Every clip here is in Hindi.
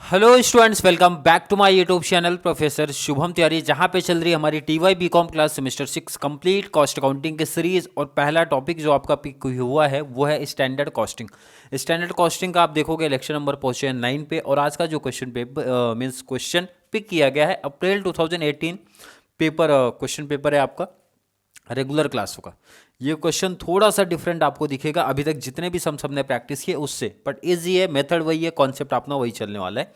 Hello students, welcome back to my YouTube channel professor Shubham Tiwari, जहां पे चल रही है हमारी TY BCom class semester 6 complete cost accounting की सीरीज। और पहला टॉपिक जो आपका पिक हुआ है वो है स्टैंडर्ड कॉस्टिंग। स्टैंडर्ड कॉस्टिंग का आप देखोगे लेक्चर नंबर पहुंचे हैं 9 पे। और आज का जो question paper means question pick किया गया है अप्रैल 2018 पेपर क्वेश्चन पेपर है आपका रेगुलर क्लासों का। ये क्वेश्चन थोड़ा सा डिफरेंट आपको दिखेगा अभी तक जितने भी हम सबने प्रैक्टिस किए उससे, बट इजी है, मेथड वही है, कॉन्सेप्ट अपना वही चलने वाला है।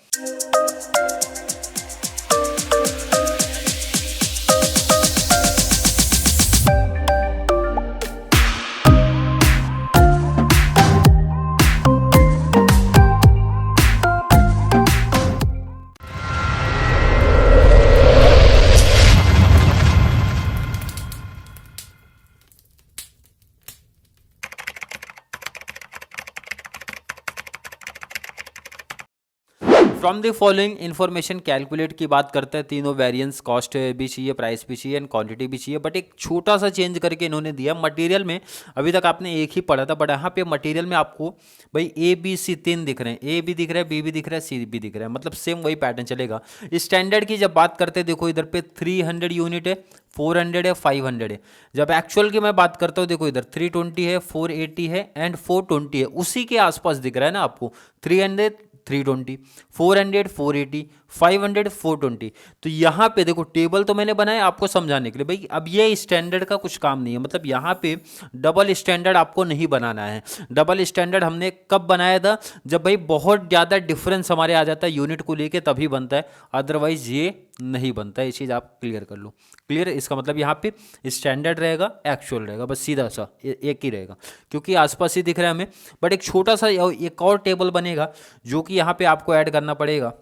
From the following information calculate की बात करते हैं। तीनों वेरिएंस, कॉस्ट भी चाहिए, प्राइस भी चाहिए एंड क्वांटिटी भी चाहिए, बट एक छोटा सा चेंज करके इन्होंने दिया। मटेरियल में अभी तक आपने एक ही पढ़ा था, बट यहाँ पे मटेरियल में आपको भाई ए बी सी तीन दिख रहे हैं, ए भी दिख रहा है, बी भी दिख रहा है, सी भी दिख रहा है, मतलब सेम वही पैटर्न चलेगा। स्टैंडर्ड की जब बात करते हैं, देखो इधर पे 300 यूनिट है, 400 है, 500 है। जब एक्चुअल की मैं बात करता हूँ, देखो इधर 320 है, 480 है एंड 420 है, उसी के आसपास दिख रहा है ना आपको। 300 320, 400 480, 500 420। तो यहाँ पे देखो टेबल तो मैंने बनाया आपको समझाने के लिए भाई। अब ये स्टैंडर्ड का कुछ काम नहीं है, मतलब यहाँ पे डबल स्टैंडर्ड आपको नहीं बनाना है। डबल स्टैंडर्ड हमने कब बनाया था? जब भाई बहुत ज़्यादा डिफरेंस हमारे आ जाता है यूनिट को लेके, तभी बनता है, अदरवाइज ये नहीं बनता है। ये चीज़ आप क्लियर कर लो। क्लियर है? इसका मतलब यहाँ पे स्टैंडर्ड रहेगा, एक्चुअल रहेगा, बस सीधा सा एक ही रहेगा, क्योंकि आसपास ही दिख रहा है हमें। बट एक छोटा सा एक और टेबल बनेगा जो कि यहाँ पे आपको ऐड करना पड़ेगा।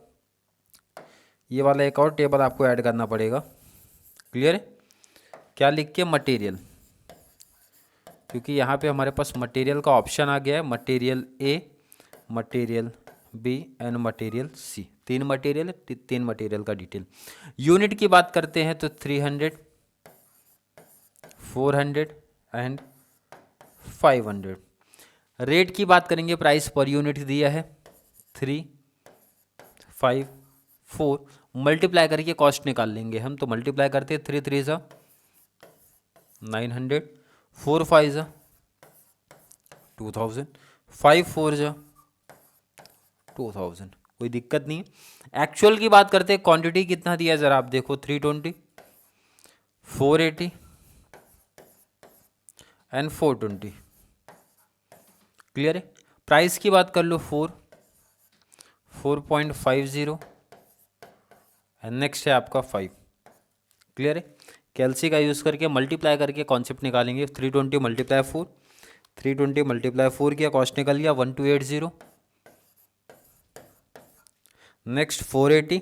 ये वाला एक और टेबल आपको ऐड करना पड़ेगा। क्लियर है? क्या लिख के? मटेरियल, क्योंकि यहाँ पे हमारे पास मटेरियल का ऑप्शन आ गया है। Material A, material B and material C. तीन मटेरियल है, तीन मटेरियल का डिटेल। यूनिट की बात करते हैं तो 300, 400 एंड 500। रेट की बात करेंगे, प्राइस पर यूनिट दिया है 3, 5, 4। मल्टीप्लाई करके कॉस्ट निकाल लेंगे हम, तो मल्टीप्लाई करते हैं 3 3 सा 900, 4 5 सा 2000, 5 4 सा 2000। कोई दिक्कत नहीं है। एक्चुअल की बात करते हैं, क्वांटिटी कितना दिया है जरा आप देखो, 320, 480 एंड 420। क्लियर है? प्राइस की बात कर लो 4.50 एंड नेक्स्ट है आपका 5। क्लियर है? कैलसी का यूज़ करके मल्टीप्लाई करके कॉन्सेप्ट निकालेंगे। 320 मल्टीप्लाई 4, 320 मल्टीप्लाई 4 किया, कॉस्ट निकल गया 1280। Next 480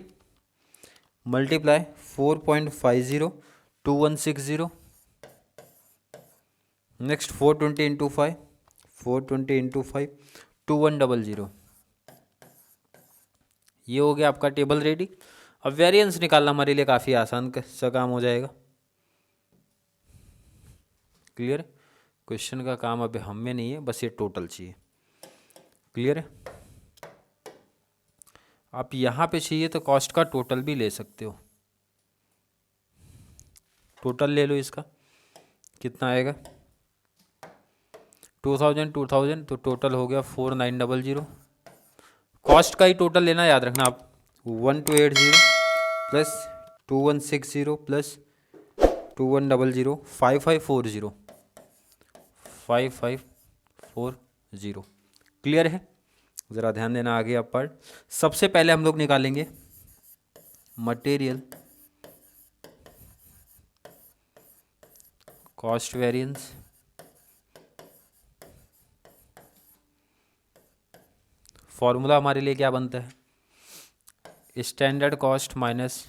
multiply 4.50, 2160। Next 420 into 5, 420 into 5, 2100। ये हो गया आपका टेबल रेडी। अब वेरिएंस निकालना हमारे लिए काफ़ी आसान सा काम हो जाएगा। क्लियर है? क्वेश्चन का काम अभी हम में नहीं है, बस ये टोटल चाहिए। क्लियर है? आप यहाँ पे चाहिए तो कॉस्ट का टोटल भी ले सकते हो। टोटल ले लो, इसका कितना आएगा? 2000 2000, तो टोटल हो गया 4900। कॉस्ट का ही टोटल लेना, याद रखना आप। 1280 प्लस 2160 प्लस 2100, 5540, 5540। क्लियर है? ज़रा ध्यान देना आगे आप पार्ट। सबसे पहले हम लोग निकालेंगे मटेरियल कॉस्ट वेरिएंस। फॉर्मूला हमारे लिए क्या बनता है? Standard cost minus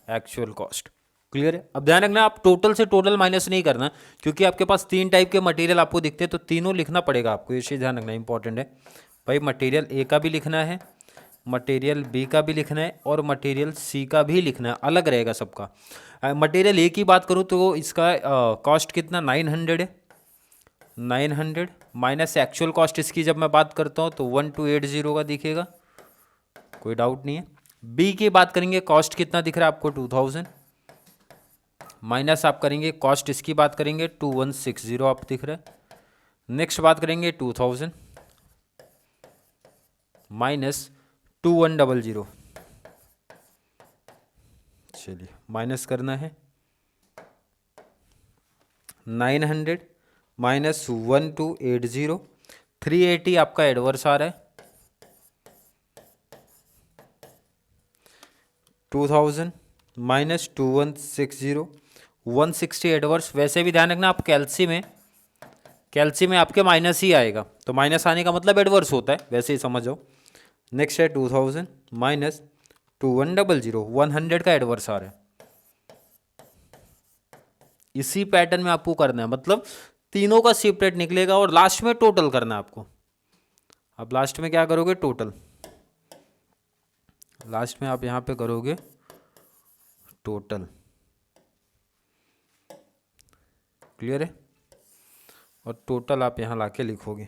actual cost. Clear है? अब ध्यान रखना, आप टोटल से टोटल माइनस नहीं करना, क्योंकि आपके पास तीन टाइप के मटेरियल आपको दिखते हैं, तो तीनों लिखना पड़ेगा आपको। ये चीज़ ध्यान रखना, इंपॉर्टेंट है भाई। मटेरियल ए का भी लिखना है, मटेरियल बी का भी लिखना है और मटेरियल सी का भी लिखना है, अलग रहेगा सबका। मटेरियल ए की बात करूँ तो इसका कॉस्ट कितना? 900 है। 900 माइनस एक्चुअल कॉस्ट इसकी जब मैं बात करता हूँ तो 1280 का दिखेगा। कोई डाउट नहीं है। बी की बात करेंगे, कॉस्ट कितना दिख रहा है आपको 2000, माइनस आप करेंगे कॉस्ट इसकी बात करेंगे 2160 आप दिख रहा है। नेक्स्ट बात करेंगे 2000 माइनस 2100, चलिए माइनस करना है 900 माइनस 1280, 380 आपका एडवर्स आ रहा है। 2000 माइनस 2160, 160 एडवर्स। वैसे भी ध्यान रखना आप कैल्सी में आपके माइनस ही आएगा, तो माइनस आने का मतलब एडवर्स होता है, वैसे ही समझ जाओ। नेक्स्ट है 2000 माइनस 2100, 100 का एडवर्स आ रहा है। इसी पैटर्न में आपको करना है, मतलब तीनों का सेपरेट निकलेगा और लास्ट में टोटल करना है आपको। अब लास्ट में क्या करोगे, टोटल। लास्ट में आप यहां पे करोगे टोटल, क्लियर है। और टोटल आप यहां लाके लिखोगे,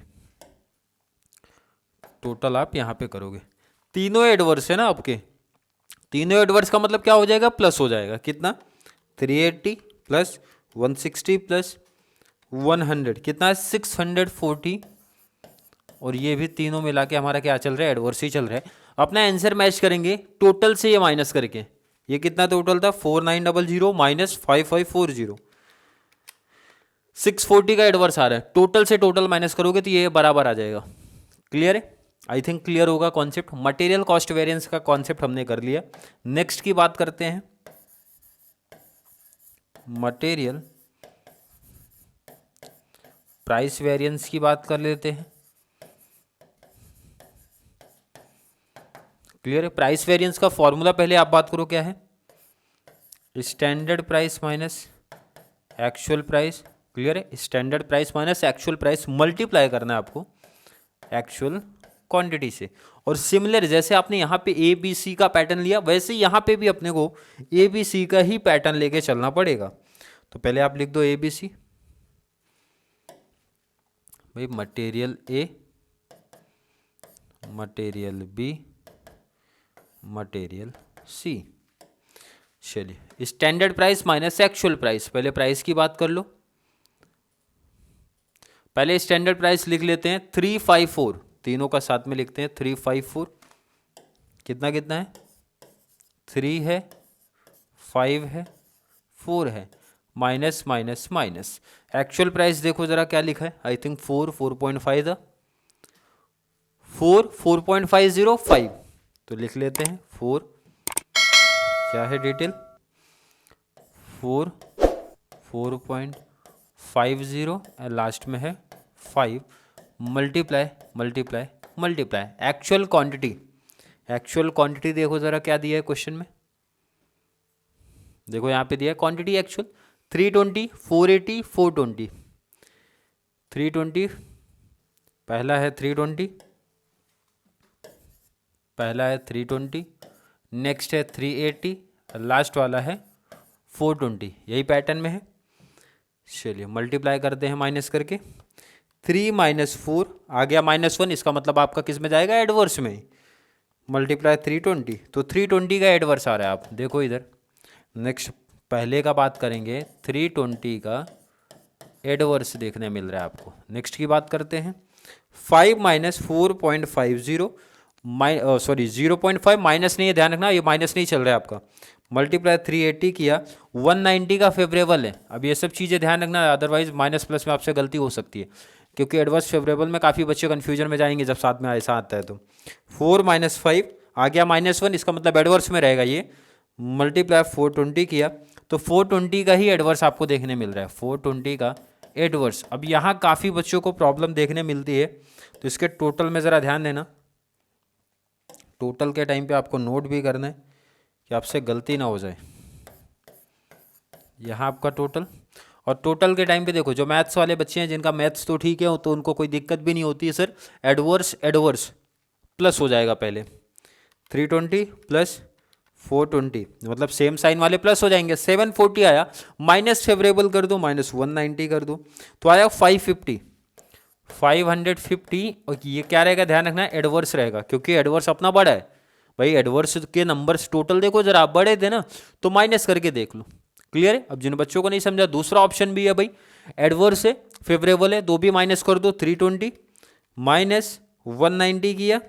टोटल आप यहां पे करोगे। तीनों एडवर्स है ना आपके, तीनों एडवर्स का मतलब क्या हो जाएगा, प्लस हो जाएगा। कितना, 380 प्लस 160 प्लस 100 कितना है, 640। और ये भी तीनों मिला के हमारा क्या चल रहा है, एडवर्स ही चल रहा है। अपना आंसर मैच करेंगे टोटल से ये माइनस करके। ये कितना टोटल था, 4900 माइनस 5540, 640 का एडवर्स आ रहा है। टोटल से टोटल माइनस करोगे तो ये बराबर आ जाएगा। क्लियर है, आई थिंक क्लियर होगा कॉन्सेप्ट। मटेरियल कॉस्ट वेरिएंस का कॉन्सेप्ट हमने कर लिया। नेक्स्ट की बात करते हैं, मटेरियल प्राइस वेरिएंस की बात कर लेते हैं। क्लियर है, प्राइस वेरिएंस का फॉर्मूला पहले आप बात करो क्या है, standard price minus actual price. Clear है, standard price minus actual price multiply करना है आपको एक्चुअल क्वांटिटी से। और सिमिलर जैसे आपने यहाँ पे ए बी सी का पैटर्न लिया, वैसे यहाँ पे भी अपने को ए बी सी का ही पैटर्न लेके चलना पड़ेगा। तो पहले आप लिख दो ए बी सी, भाई material A, material B, material C. चलिए, standard price minus actual price, पहले प्राइस की बात कर लो। पहले स्टैंडर्ड प्राइस लिख लेते हैं 354, तीनों का साथ में लिखते हैं 354। कितना कितना है, 3 है, 5 है, 4 है, minus minus minus. Actual price देखो जरा क्या लिखा है, आई थिंक 4.5 था, 4.505। तो लिख लेते हैं 4, क्या है डिटेल, 4.50 और लास्ट में है 5, multiply multiply multiply actual quantity. Actual quantity देखो जरा क्या दिया है क्वेश्चन में, देखो यहाँ पे दिया है क्वांटिटी एक्चुअल 320, 480, 420। 320 पहला है, 320 पहला है 320, नेक्स्ट है 380, लास्ट वाला है 420। यही पैटर्न में है। चलिए मल्टीप्लाई करते हैं माइनस करके, 3 माइनस 4 आ गया -1, इसका मतलब आपका किस में जाएगा, एडवर्स में। मल्टीप्लाई 320, तो 320 का एडवर्स आ रहा है, आप देखो इधर। नेक्स्ट पहले का बात करेंगे, 320 का एडवर्स देखने मिल रहा है आपको। नेक्स्ट की बात करते हैं, 5 माइनस 4.50 सॉरी 0.5 माइनस नहीं है, ध्यान रखना ये माइनस नहीं चल रहा है आपका। मल्टीप्लाई 380 किया, 190 का फेवरेबल है। अब ये सब चीज़ें ध्यान रखना, अदरवाइज माइनस प्लस में आपसे गलती हो सकती है, क्योंकि एडवर्स फेवरेबल में काफ़ी बच्चे कन्फ्यूजन में जाएंगे जब साथ में ऐसा आता है। तो 4 माइनस 5 आ गया -1, इसका मतलब एडवर्स में रहेगा ये। मल्टीप्लाई 420 किया, तो 420 का ही एडवर्स आपको देखने मिल रहा है, 420 का एडवर्स। अब यहाँ काफ़ी बच्चों को प्रॉब्लम देखने मिलती है, तो इसके टोटल में ज़रा ध्यान देना। टोटल के टाइम पे आपको नोट भी करना है कि आपसे गलती ना हो जाए। यहाँ आपका टोटल, और टोटल के टाइम पे देखो जो मैथ्स वाले बच्चे हैं जिनका मैथ्स तो ठीक है, तो उनको कोई दिक्कत भी नहीं होती है सर। एडवर्स एडवर्स प्लस हो जाएगा पहले, 320 प्लस 420 मतलब सेम साइन वाले प्लस हो जाएंगे। 740 आया, माइनस फेवरेबल कर दो, -190 कर दो, तो आया 550। और ये क्या रहेगा, ध्यान रखना एडवर्स रहेगा, क्योंकि एडवर्स अपना बड़ा है, भाई एडवर्स के नंबर्स टोटल देखो जरा, बड़े थे ना तो माइनस करके देख लो। क्लियर है? अब जिन बच्चों को नहीं समझा, दूसरा ऑप्शन भी है भाई, एडवर्स है फेवरेबल है, दो भी माइनस कर दो, 320 माइनस 190 किया,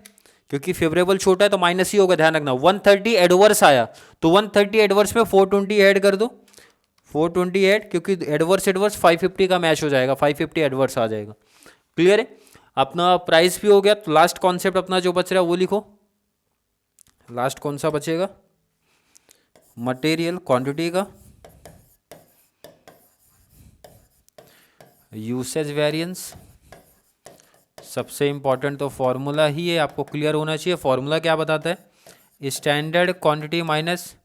क्योंकि फेवरेबल छोटा है तो माइनस ही होगा, ध्यान रखना। 130 एडवर्स आया तो 130 एडवर्स में 420 ऐड कर दो, 420 ऐड, क्योंकि एडवर्स एडवर्स 550 का मैच हो जाएगा, 550 एडवर्स आ जाएगा। क्लियर है? अपना प्राइस भी हो गया, तो लास्ट कॉन्सेप्ट अपना जो बच रहा है वो लिखो। लास्ट कौन सा बचेगा? मटेरियल क्वांटिटी का यूसेज वेरिएंस। सबसे इंपॉर्टेंट तो फॉर्मूला ही है, आपको क्लियर होना चाहिए। फॉर्मूला क्या बताता है? Standard quantity minus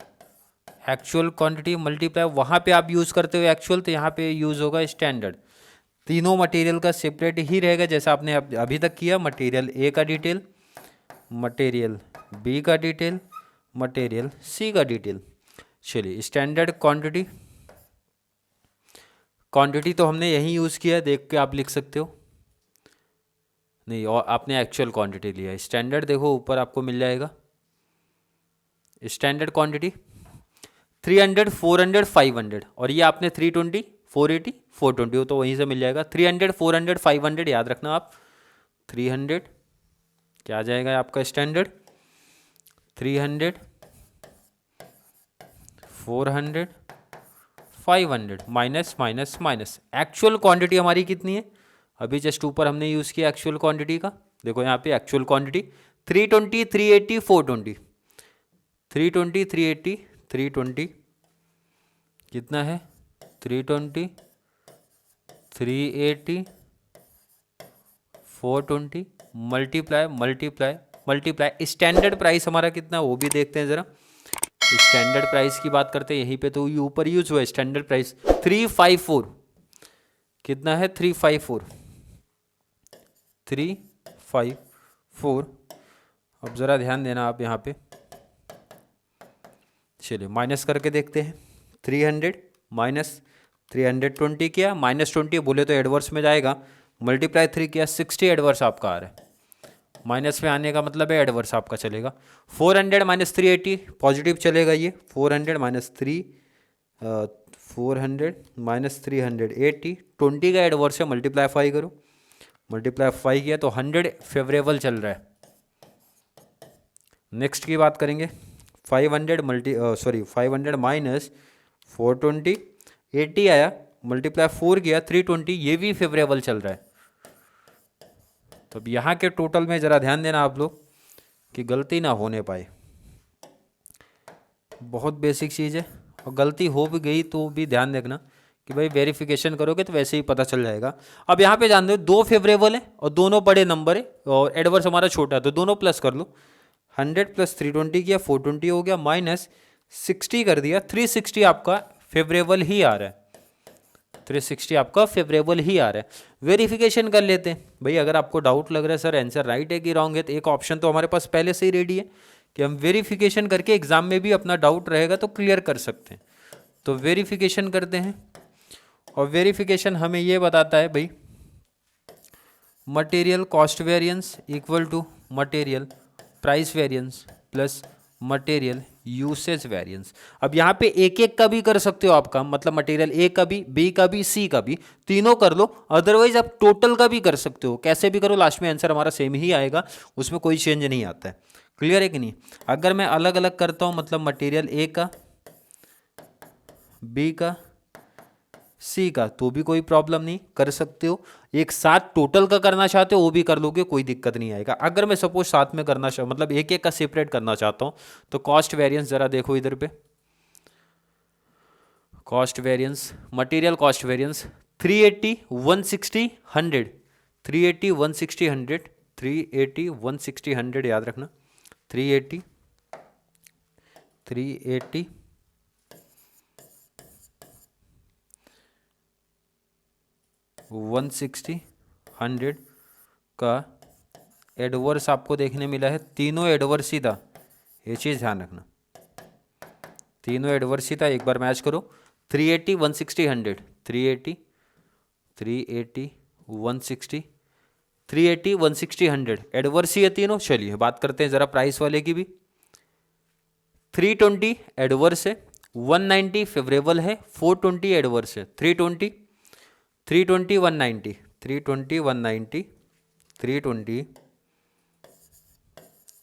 actual quantity multiply, वहाँ पे आप यूज़ करते हो एक्चुअल, तो यहाँ पे यूज़ होगा स्टैंडर्ड। तीनों मटेरियल का सेपरेट ही रहेगा जैसा आपने अभी तक किया। मटेरियल ए का डिटेल, मटेरियल बी का डिटेल, मटेरियल सी का डिटेल। चलिए स्टैंडर्ड क्वांटिटी, क्वांटिटी तो हमने यही यूज़ किया है, देख के आप लिख सकते हो। नहीं, और आपने एक्चुअल क्वांटिटी लिया है। स्टैंडर्ड देखो ऊपर आपको मिल जाएगा, स्टैंडर्ड क्वांटिटी 300, 400, 500, और ये आपने 320, 480, 420 तो वहीं से मिल जाएगा। 300, 400, 500 याद रखना आप। 300 क्या आ जाएगा आपका standard? 300, 400, 500 minus minus minus. Actual quantity हमारी कितनी है? अभी जस्ट ऊपर हमने यूज़ किया एक्चुअल क्वांटिटी का, देखो यहाँ पे एक्चुअल क्वांटिटी 320, 380, 420, 320, 380, 320 कितना है? 320, 380, 420 multiply multiply multiply. Standard price हमारा कितना है वो भी देखते हैं ज़रा। स्टैंडर्ड प्राइस की बात करते हैं, यहीं पे तो ऊपर यूज हुआ है स्टैंडर्ड प्राइस 354। कितना है? 354, 354। अब ज़रा ध्यान देना आप यहाँ पे। चलिए माइनस करके देखते हैं। 300 माइनस 320 किया, माइनस 20 बोले तो एडवर्स में जाएगा, मल्टीप्लाई 3 किया, 60 एडवर्स आपका आ रहा है। माइनस में आने का मतलब है एडवर्स आपका चलेगा। 400 माइनस 380 पॉजिटिव चलेगा ये। 400 माइनस 400 माइनस 380, 20 का एडवर्स है, मल्टीप्लाई 5 करो, मल्टीप्लाई 5 किया तो 100 फेवरेबल चल रहा है। नेक्स्ट की बात करेंगे, 500 माइनस 420, 80 आया, मल्टीप्लाई 4 किया, 320, ये भी फेवरेबल चल रहा है। तो अब यहाँ के टोटल में ज़रा ध्यान देना आप लोग कि गलती ना होने पाए, बहुत बेसिक चीज़ है। और गलती हो भी गई तो भी ध्यान रखना कि भाई वेरिफिकेशन करोगे तो वैसे ही पता चल जाएगा। अब यहाँ पे जान दो, दो फेवरेबल है और दोनों बड़े नंबर है और एडवर्स हमारा छोटा है, तो दोनों प्लस कर लो। 100 प्लस 320 किया, 420 हो गया, माइनस 60 कर दिया, 360 आपका फेवरेबल ही आ रहा है। 360 आपका फेवरेबल ही आ रहा है। वेरिफिकेशन कर लेते हैं भाई। अगर आपको डाउट लग रहा है सर आंसर राइट है कि रॉन्ग है, तो एक ऑप्शन तो हमारे पास पहले से ही रेडी है कि हम वेरिफिकेशन करके एग्जाम में भी अपना डाउट रहेगा तो क्लियर कर सकते हैं। तो वेरिफिकेशन करते हैं और वेरिफिकेशन हमें ये बताता है भाई, material cost variance equal to material price variance plus material usage variance. अब यहाँ पे एक एक का भी कर सकते हो आपका, मतलब मटेरियल ए का भी, बी का भी, सी का भी, तीनों कर लो। अदरवाइज आप टोटल का भी कर सकते हो, कैसे भी करो, लास्ट में आंसर हमारा सेम ही आएगा, उसमें कोई चेंज नहीं आता है। क्लियर है कि नहीं? अगर मैं अलग अलग करता हूँ, मतलब मटेरियल ए का, बी का, सी का, तो भी कोई प्रॉब्लम नहीं, कर सकते हो। एक साथ टोटल का करना चाहते हो वो भी कर लोगे, कोई दिक्कत नहीं आएगा। अगर मैं सपोज साथ में करना चाहूँ, मतलब एक एक का सेपरेट करना चाहता हूँ, तो कॉस्ट वेरिएंस जरा देखो इधर पे। Cost variance, material cost variance 380, 160, 100, 380, 160, 100, 380, 160, 100 याद रखना। 380, 380, 160, 100 का एडवर्स आपको देखने मिला है, तीनों एडवर्स ही था, ये चीज़ ध्यान रखना, तीनों एडवर्स ही था। एक बार मैच करो, 380, 160, 100, 380, 380, 160, 380, 160, 100 एडवर्स ही है तीनों। चलिए बात करते हैं ज़रा प्राइस वाले की भी। 320 एडवर्स है, 190 फेवरेबल है, 420 एडवर्स है। 320 320 190 320 190 320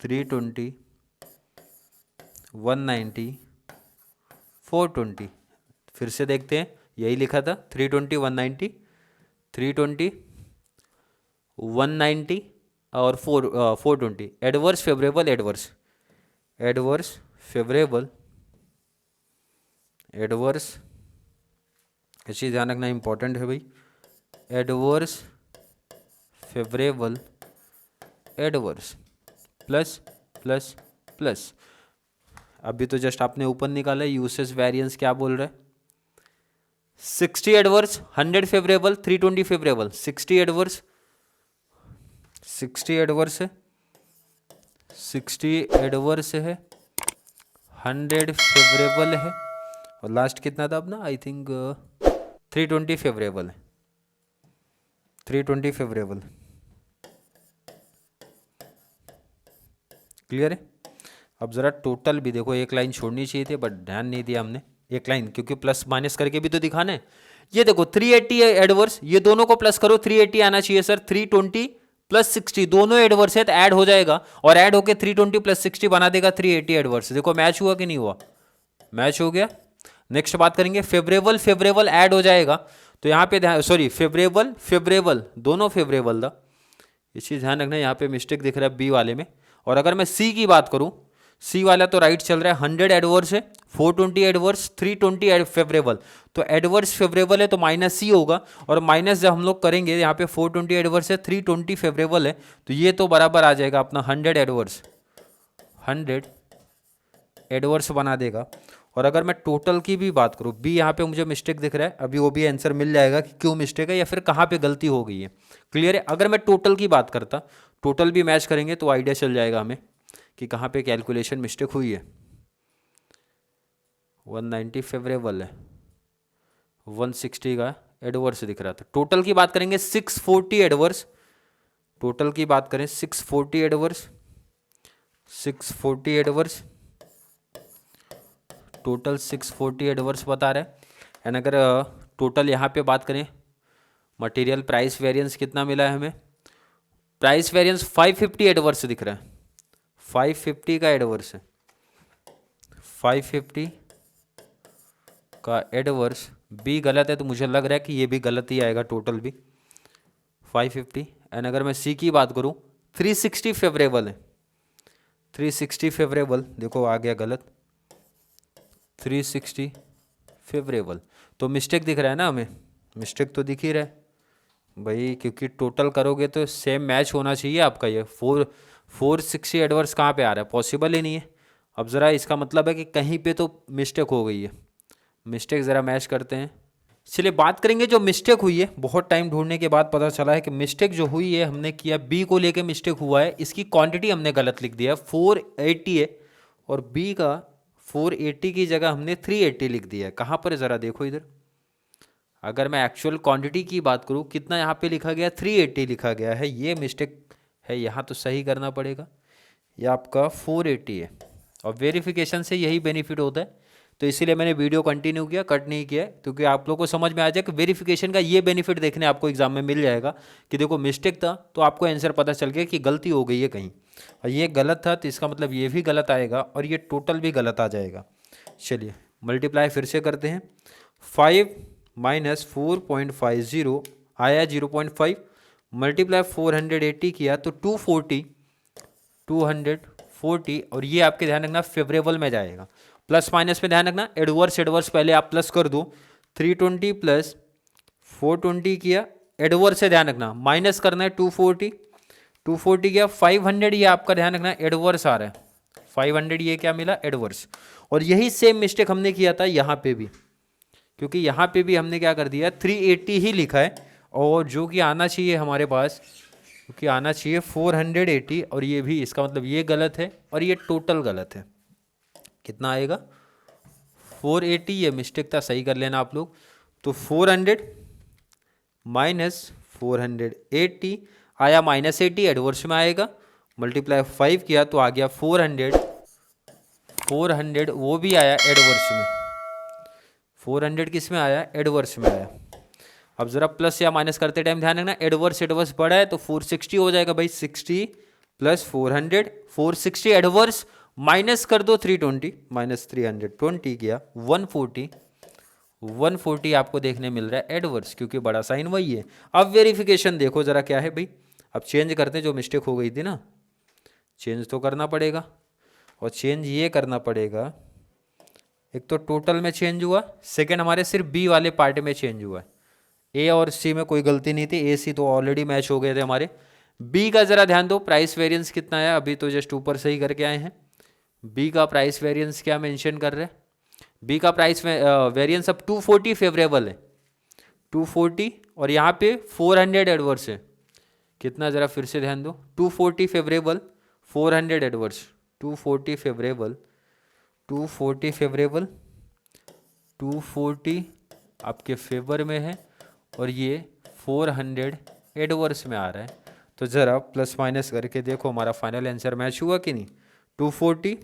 320 190 420। फिर से देखते हैं, यही लिखा था 320 190 320 190 और 420। Adverse favourable adverse adverse favourable adverse, ये चीज़ ध्यान रखना इंपॉर्टेंट है भाई। Adverse favourable adverse plus plus plus. अभी तो जस्ट आपने ऊपर निकाला है, यूसेज वेरिएंस क्या बोल रहा है? 60 adverse, 100 favourable, 320 favourable. 60 adverse, 60 adverse है, 60 एडवर्स है, 100 फेवरेबल है, और लास्ट कितना था अपना? आई थिंक 320 फेवरेबल है, 320 फेवरेबल। क्लियर है? अब ज़रा टोटल भी देखो, एक लाइन छोड़नी चाहिए थी बट ध्यान नहीं दिया हमने, एक लाइन, क्योंकि प्लस माइनस करके भी तो दिखाना है। ये देखो 380 एडवर्स, ये दोनों को प्लस करो, 380 आना चाहिए सर। 320 प्लस 60 दोनों एडवर्स है तो ऐड हो जाएगा, और ऐड होके 320 प्लस 60 बना देगा 380 एडवर्स। देखो मैच हुआ कि नहीं हुआ? मैच हो गया। नेक्स्ट बात करेंगे, फेवरेबल फेवरेबल ऐड हो जाएगा, तो यहाँ पे सॉरी फेवरेबल फेवरेबल दोनों फेवरेबल था, ये चीज़ ध्यान रखना। यहाँ पे मिस्टेक दिख रहा है बी वाले में। और अगर मैं सी की बात करूँ, सी वाला तो राइट चल रहा है, 100 एडवर्स है, 420 एडवर्स, 320 फेवरेबल। तो एडवर्स फेवरेबल है तो माइनस सी होगा, और माइनस जब हम लोग करेंगे यहाँ पे 420 एडवर्स है, 320 फेवरेबल है, तो ये तो बराबर आ जाएगा अपना 100 एडवर्स, 100 एडवर्स बना देगा। और अगर मैं टोटल की भी बात करूँ, बी यहाँ पे मुझे मिस्टेक दिख रहा है, अभी वो भी आंसर मिल जाएगा कि क्यों मिस्टेक है या फिर कहाँ पे गलती हो गई है। क्लियर है? अगर मैं टोटल की बात करता, टोटल भी मैच करेंगे तो आइडिया चल जाएगा हमें कि कहाँ पे कैलकुलेशन मिस्टेक हुई है। 190 फेवरेबल है, 160 का एडवर्स दिख रहा था। टोटल की बात करेंगे 640 एडवर्स, टोटल की बात करें 640 एडवर्स, 640 एडवर्स, टोटल 640 एडवर्स बता रहा है। एंड अगर टोटल यहाँ पे बात करें, मटेरियल प्राइस वेरिएंस कितना मिला है हमें? प्राइस वेरिएंस 550 एडवर्स दिख रहा है, 550 का एडवर्स है, 550 का एडवर्स। बी गलत है तो मुझे लग रहा है कि ये भी गलत ही आएगा, टोटल भी 550। एंड अगर मैं सी की बात करूँ, 360 फेवरेबल है, 360 फेवरेबल, देखो आ गया गलत, 360 फेवरेबल। तो मिस्टेक दिख रहा है ना हमें, मिस्टेक तो दिख ही रहा है भाई, क्योंकि टोटल करोगे तो सेम मैच होना चाहिए आपका। ये 460 एडवर्स कहाँ पे आ रहा है? पॉसिबल ही नहीं है। अब ज़रा इसका मतलब है कि कहीं पे तो मिस्टेक हो गई है, मिस्टेक ज़रा मैच करते हैं। चलिए बात करेंगे जो मिस्टेक हुई है, बहुत टाइम ढूंढने के बाद पता चला है कि मिस्टेक जो हुई है, हमने किया बी को लेके मिस्टेक हुआ है, इसकी क्वांटिटी हमने गलत लिख दिया है, 480 है, और बी का 480 की जगह हमने 380 लिख दिया है। कहाँ पर ज़रा देखो इधर, अगर मैं एक्चुअल क्वांटिटी की बात करूँ, कितना यहाँ पे लिखा गया? 380 लिखा गया है, ये मिस्टेक है, यहाँ तो सही करना पड़ेगा। ये आपका 480 है, और वेरिफिकेशन से यही बेनिफिट होता है, तो इसीलिए मैंने वीडियो कंटिन्यू किया, कट नहीं किया, क्योंकि आप लोगों को समझ में आ जाए कि वेरिफिकेशन का ये बेनिफिट देखने आपको एग्जाम में मिल जाएगा कि देखो मिस्टेक था तो आपको आंसर पता चल गया कि गलती हो गई है कहीं, और ये गलत था तो इसका मतलब ये भी गलत आएगा, और ये टोटल भी गलत आ जाएगा। चलिए मल्टीप्लाई फिर से करते हैं, 5 माइनस 4.50 आया 0.5, मल्टीप्लाई 480 किया तो 240, और ये आपके ध्यान रखना फेवरेबल में जाएगा। प्लस माइनस में ध्यान रखना, एडवर्स एडवर्स पहले आप प्लस कर दो, 320 प्लस 420 किया, एडवर्स से ध्यान रखना, माइनस करना है 240, 240 किया, 500 ये आपका ध्यान रखना एडवर्स आ रहा है, 500 ये क्या मिला? एडवर्स। और यही सेम मिस्टेक हमने किया था यहाँ पे भी, क्योंकि यहाँ पे भी हमने क्या कर दिया, 380 ही लिखा है, और जो कि आना चाहिए हमारे पास, क्योंकि आना चाहिए 480, और ये भी, इसका मतलब ये गलत है और ये टोटल गलत है। कितना आएगा? 480, ये मिस्टेक था, सही कर लेना आप लोग। तो 400 माइनस 480 आया -80, एडवर्स में आएगा, मल्टीप्लाई 5 किया तो आ गया 400, 400 वो भी आया एडवर्स में, 400 किस में आया, एडवर्स में आया। अब जरा प्लस या माइनस करते टाइम ध्यान रखना, एडवर्स बड़ा है तो 460 हो जाएगा भाई, 60 प्लस 400, 460 एडवर्स माइनस कर दो 320, माइनस 320 किया 140, 140 आपको देखने मिल रहा है एडवर्स, क्योंकि बड़ा साइन वही है। अब वेरिफिकेशन देखो जरा क्या है भाई, अब चेंज करते हैं, जो मिस्टेक हो गई थी ना, चेंज तो करना पड़ेगा, और चेंज ये करना पड़ेगा, एक तो टोटल में चेंज हुआ, सेकंड हमारे सिर्फ बी वाले पार्ट में चेंज हुआ है, ए और सी में कोई गलती नहीं थी, ए सी तो ऑलरेडी मैच हो गए थे हमारे। बी का जरा ध्यान दो, प्राइस वेरिएंस कितना आया, अभी तो जस्ट ऊपर से ही करके आए हैं। बी का प्राइस वेरिएंस क्या मेंशन कर रहे हैं, बी का प्राइस वेरिएंस अब 240 फेवरेबल है, 240, और यहाँ पे 400 एडवर्स है, कितना जरा फिर से ध्यान दो, 240 फेवरेबल 400 एडवर्स, 240 फेवरेबल 240 फेवरेबल 240 आपके फेवर में है, और ये 400 एडवर्स में आ रहा है। तो ज़रा प्लस माइनस करके देखो हमारा फाइनल आंसर मैच हुआ कि नहीं, 240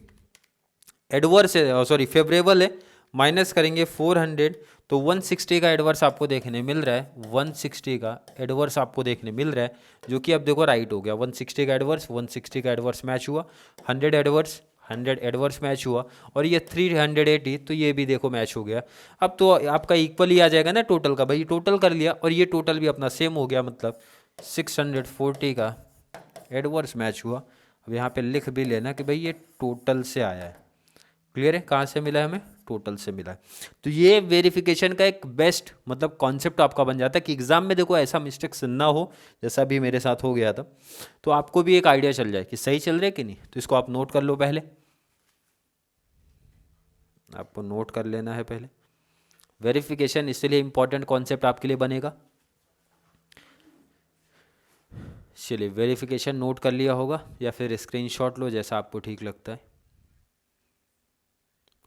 एडवर्स है, सॉरी फेवरेबल है, माइनस करेंगे 400 तो 160 का एडवर्स आपको देखने मिल रहा है, 160 का एडवर्स आपको देखने मिल रहा है, जो कि अब देखो राइट हो गया, 160 का एडवर्स, 160 का एडवर्स मैच हुआ, 100 एडवर्स 100 एडवर्स मैच हुआ, और ये 380 तो ये भी देखो मैच हो गया। अब तो आपका इक्वल ही आ जाएगा ना टोटल का, भाई टोटल कर लिया, और ये टोटल भी अपना सेम हो गया, मतलब 640 का एडवर्स मैच हुआ। अब यहाँ पे लिख भी लेना कि भाई ये टोटल से आया है, क्लियर है, कहाँ से मिला है हमें, टोटल से मिला है। तो ये वेरिफिकेशन का एक बेस्ट मतलब कॉन्सेप्ट आपका बन जाता है कि एग्जाम में देखो ऐसा मिस्टेक्स ना हो, जैसा भी मेरे साथ हो गया था, तो आपको भी एक आइडिया चल जाए कि सही चल रहा है कि नहीं। तो इसको आप नोट कर लो, पहले आपको नोट कर लेना है पहले, वेरिफिकेशन इसलिए इंपॉर्टेंट कॉन्सेप्ट आपके लिए बनेगा। चलिए वेरिफिकेशन नोट कर लिया होगा, या फिर स्क्रीनशॉट लो, जैसा आपको ठीक लगता है,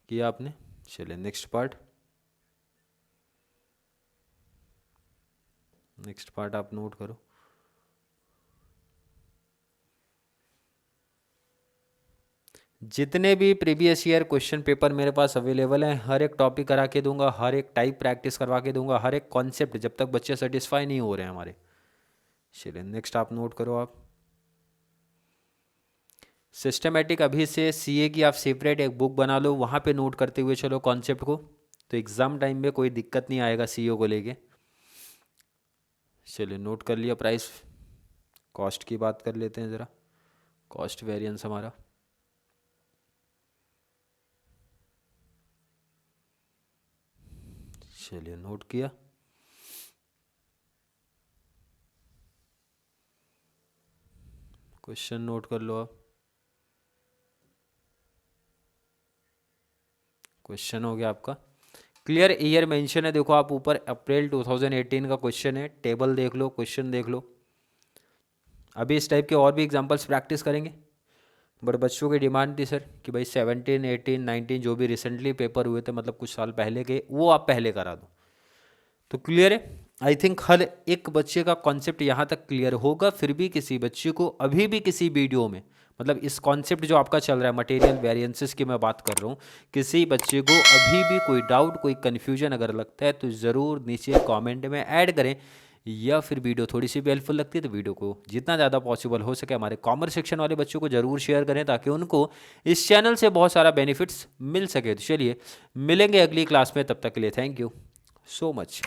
किया आपने। चलिए नेक्स्ट पार्ट, नेक्स्ट पार्ट आप नोट करो। जितने भी प्रीवियस ईयर क्वेश्चन पेपर मेरे पास अवेलेबल हैं, हर एक टॉपिक करा के दूंगा, हर एक टाइप प्रैक्टिस करवा के दूंगा, हर एक कॉन्सेप्ट, जब तक बच्चे सेटिस्फाई नहीं हो रहे हैं हमारे। चलिए नेक्स्ट आप नोट करो। आप सिस्टमेटिक अभी से सीए की आप सेपरेट एक बुक बना लो, वहाँ पे नोट करते हुए चलो कॉन्सेप्ट को, तो एग्ज़ाम टाइम में कोई दिक्कत नहीं आएगा सीईओ को लेके। चलिए नोट कर लिया। प्राइस कॉस्ट की बात कर लेते हैं ज़रा, कॉस्ट वेरिएंस हमारा, चलिए नोट किया। क्वेश्चन नोट कर लो आप, क्वेश्चन हो गया आपका क्लियर। ईयर मेंशन है, देखो आप ऊपर अप्रैल 2018 का क्वेश्चन है, टेबल देख लो, क्वेश्चन देख लो। अभी इस टाइप के और भी एग्जांपल्स प्रैक्टिस करेंगे, बट बच्चों की डिमांड थी सर कि भाई 17, 18, 19 जो भी रिसेंटली पेपर हुए थे, मतलब कुछ साल पहले के, वो आप पहले करा दो। तो क्लियर है, आई थिंक हर एक बच्चे का कॉन्सेप्ट यहाँ तक क्लियर होगा। फिर भी किसी बच्चे को अभी भी किसी वीडियो में, मतलब इस कॉन्सेप्ट जो आपका चल रहा है मटेरियल वेरिएंसेस की मैं बात कर रहा हूँ, किसी बच्चे को अभी भी कोई डाउट, कोई कन्फ्यूजन अगर लगता है तो ज़रूर नीचे कमेंट में ऐड करें, या फिर वीडियो थोड़ी सी भी हेल्पफुल लगती है तो वीडियो को जितना ज़्यादा पॉसिबल हो सके हमारे कॉमर्स सेक्शन वाले बच्चों को ज़रूर शेयर करें, ताकि उनको इस चैनल से बहुत सारा बेनिफिट्स मिल सके। तो चलिए मिलेंगे अगली क्लास में, तब तक के लिए थैंक यू सो मच।